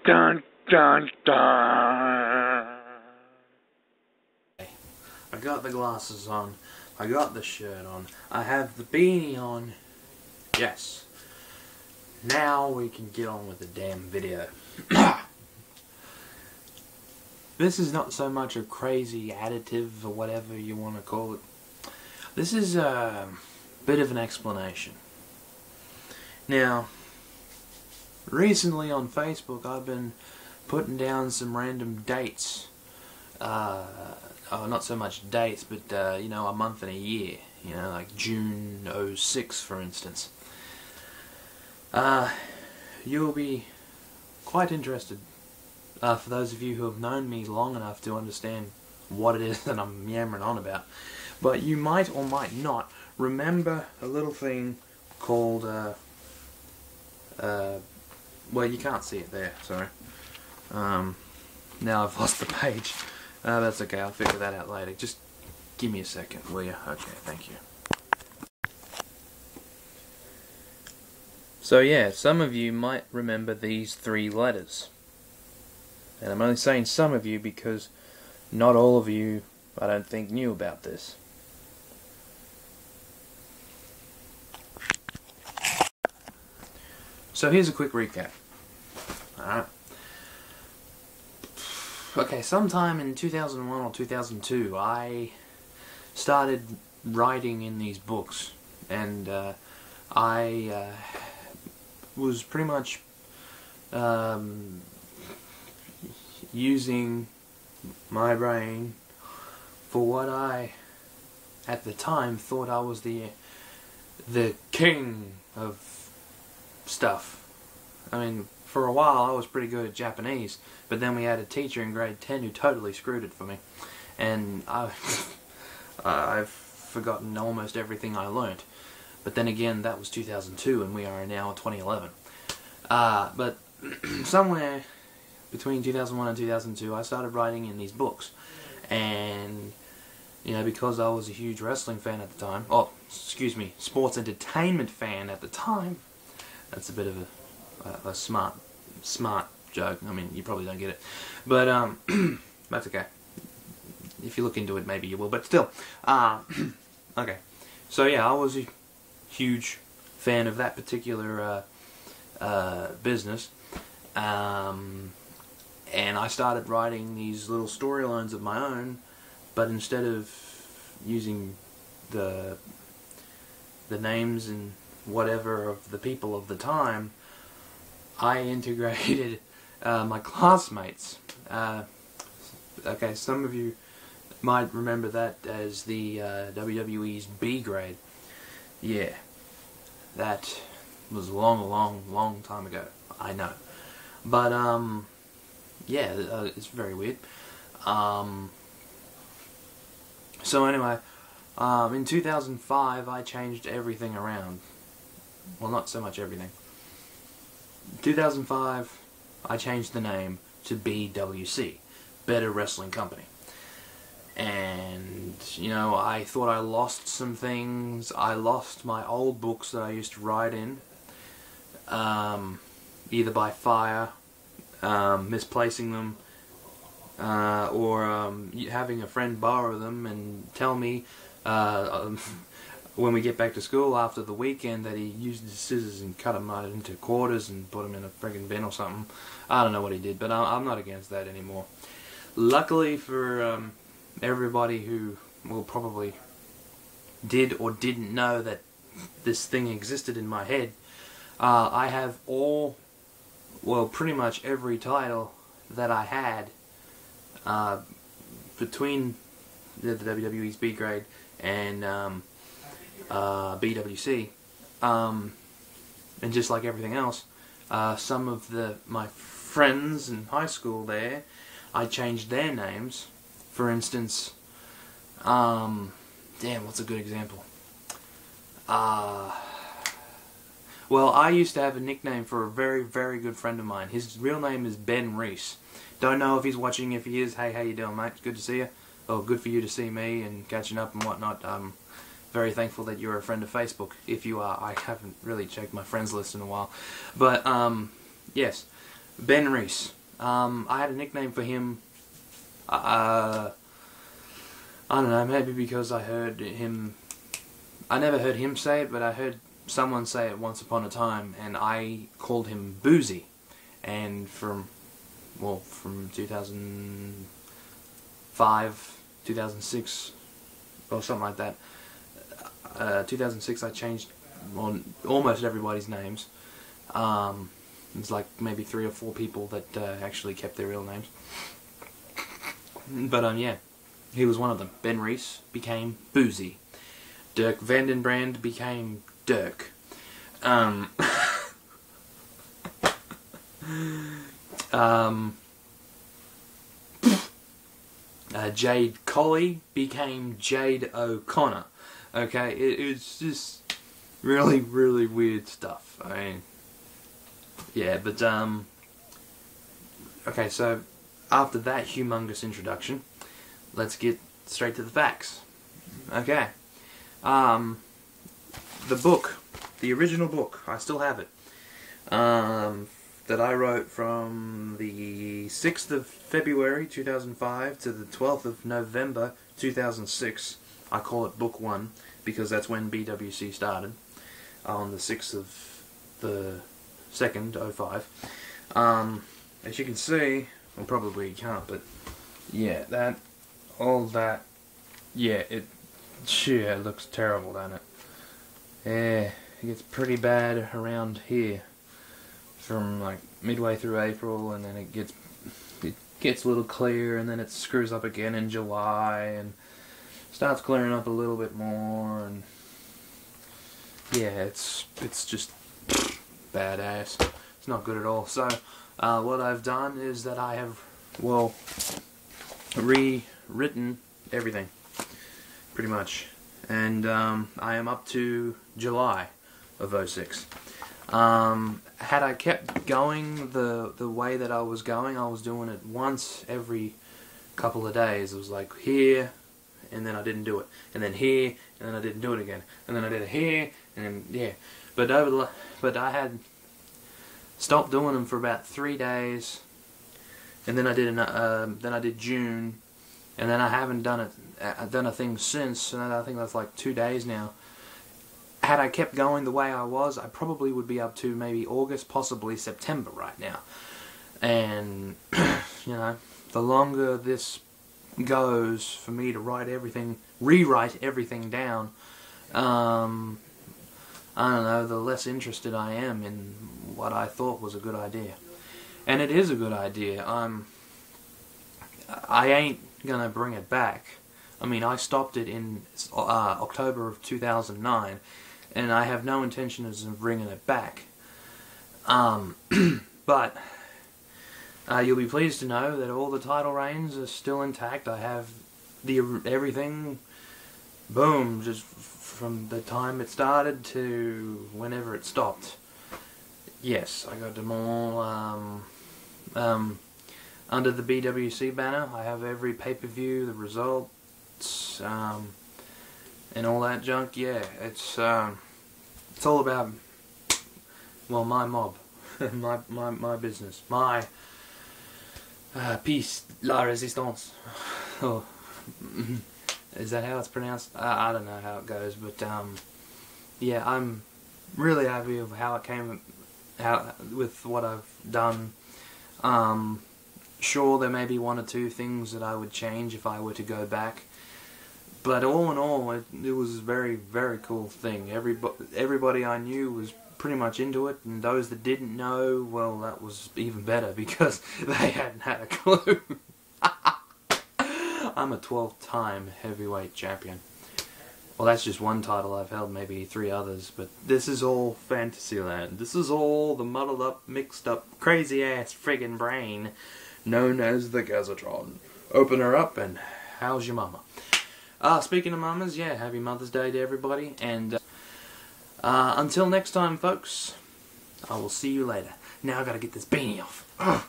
Dun, dun, dun. I got the glasses on, I got the shirt on, I have the beanie on. Yes. Now we can get on with the damn video. This is not so much a crazy additive or whatever you want to call it. This is a bit of an explanation. Now, recently on Facebook I've been putting down some random dates. Not so much dates, but you know, a month and a year. You know, like June '06 for instance. You'll be quite interested, for those of you who have known me long enough to understand what it is that I'm yammering on about. But you might or might not remember a little thing called, well, you can't see it there, sorry. Now I've lost the page. That's okay, I'll figure that out later. Just give me a second, will you? Okay, thank you. So yeah, some of you might remember these 3 letters. And I'm only saying some of you because not all of you, I don't think, knew about this. So here's a quick recap. Alright. Okay, sometime in 2001 or 2002, I started writing in these books. And I was pretty much using my brain for what I, at the time, thought I was the king of stuff. I mean, for a while I was pretty good at Japanese, but then we had a teacher in grade 10 who totally screwed it for me, and I've forgotten almost everything I learnt. But then again, that was 2002 and we are now 2011. But somewhere between 2001 and 2002 I started writing in these books, and you know, because I was a huge wrestling fan at the time, excuse me, sports entertainment fan at the time. That's a bit of a smart joke. I mean, you probably don't get it, but that's okay. If you look into it, maybe you will. But still, okay. So yeah, I was a huge fan of that particular business, and I started writing these little storylines of my own. But instead of using the names and whatever of the people of the time, I integrated my classmates. Okay, some of you might remember that as the WWE's B grade. Yeah, that was a long time ago, I know. But yeah, it's very weird. So anyway, in 2005 I changed everything around. Well, not so much everything. In 2005 I changed the name to BWC, Better Wrestling Company. And, you know, I thought I lost some things. I lost my old books that I used to write in, either by fire, misplacing them, or having a friend borrow them and tell me when we get back to school after the weekend that he used his scissors and cut them into quarters and put them in a friggin' bin or something. I don't know what he did, but I'm not against that anymore. Luckily for everybody who will probably did or didn't know that this thing existed in my head, I have pretty much every title that I had between the WWE's B grade and BWC, and just like everything else, some of my friends in high school there, I changed their names. For instance, damn, what's a good example? Well, I used to have a nickname for a very, very good friend of mine. His real name is Ben Reese. Don't know if he's watching. If he is, hey, how you doing, mate? Good to see you. Oh, good for you to see me and catching up and whatnot. I'm very thankful that you're a friend of Facebook. If you are, I haven't really checked my friends list in a while. But, yes, Ben Reese. I had a nickname for him. I don't know, maybe because I heard him. I never heard him say it, but I heard someone say it once upon a time, and I called him Boozy. And from 2005, 2006, or something like that. 2006 I changed almost everybody's names. It's like maybe 3 or 4 people that actually kept their real names. But yeah, he was one of them. Ben Reese became Boozy. Dirk Vandenbrand became Dirk. Jade Colley became Jade O'Connor. Okay, it's just really, really weird stuff. I mean, yeah, but okay, so after that humongous introduction, let's get straight to the facts. Okay, the book, the original book, I still have it, that I wrote from the 6th of February 2005 to the 12th of November 2006. I call it Book 1 because that's when BWC started, on the 6th of the 2nd, 05. As you can see, well, probably you can't, but yeah, it looks terrible, doesn't it? Yeah, it gets pretty bad around here from like midway through April, and then it gets a little clear, and then it screws up again in July, and starts clearing up a little bit more, and yeah, it's just badass. It's not good at all. So what I've done is that I have, well, rewritten everything, pretty much, and I am up to July of 06. Had I kept going the way that I was going, I was doing it once every couple of days. It was like here, and then I didn't do it, and then here, and then I didn't do it again, and then I did it here, and then yeah. But I had stopped doing them for about 3 days, and then I did June, and then I haven't done a thing since, and I think that's like 2 days now. Had I kept going the way I was, I probably would be up to maybe August, possibly September right now. And, you know, the longer this goes for me to rewrite everything down, I don't know, the less interested I am in what I thought was a good idea. And it is a good idea. I ain't gonna bring it back. I mean, I stopped it in October of 2009, and I have no intentions of bringing it back. But you'll be pleased to know that all the title reigns are still intact. I have everything, boom, just from the time it started to whenever it stopped. Yes, I got them all under the BWC banner. I have every pay-per-view, the results, and all that junk. Yeah, it's all about, well, my mob, my business, my piece, la résistance. Oh, is that how it's pronounced? I don't know how it goes, but yeah, I'm really happy with how it came out with what I've done. Sure, there may be 1 or 2 things that I would change if I were to go back, but all in all, it was a very, very cool thing. Everybody I knew was pretty much into it, and those that didn't know, well, that was even better because they hadn't had a clue. I'm a 12-time heavyweight champion. Well, that's just one title I've held, maybe 3 others, but this is all Fantasyland. This is all the muddled up, mixed up, crazy ass friggin' brain known as the Gazatron. Open her up and how's your mama? Speaking of mamas, yeah, happy Mother's Day to everybody, and until next time, folks, I will see you later. Now I gotta get this beanie off. Ugh.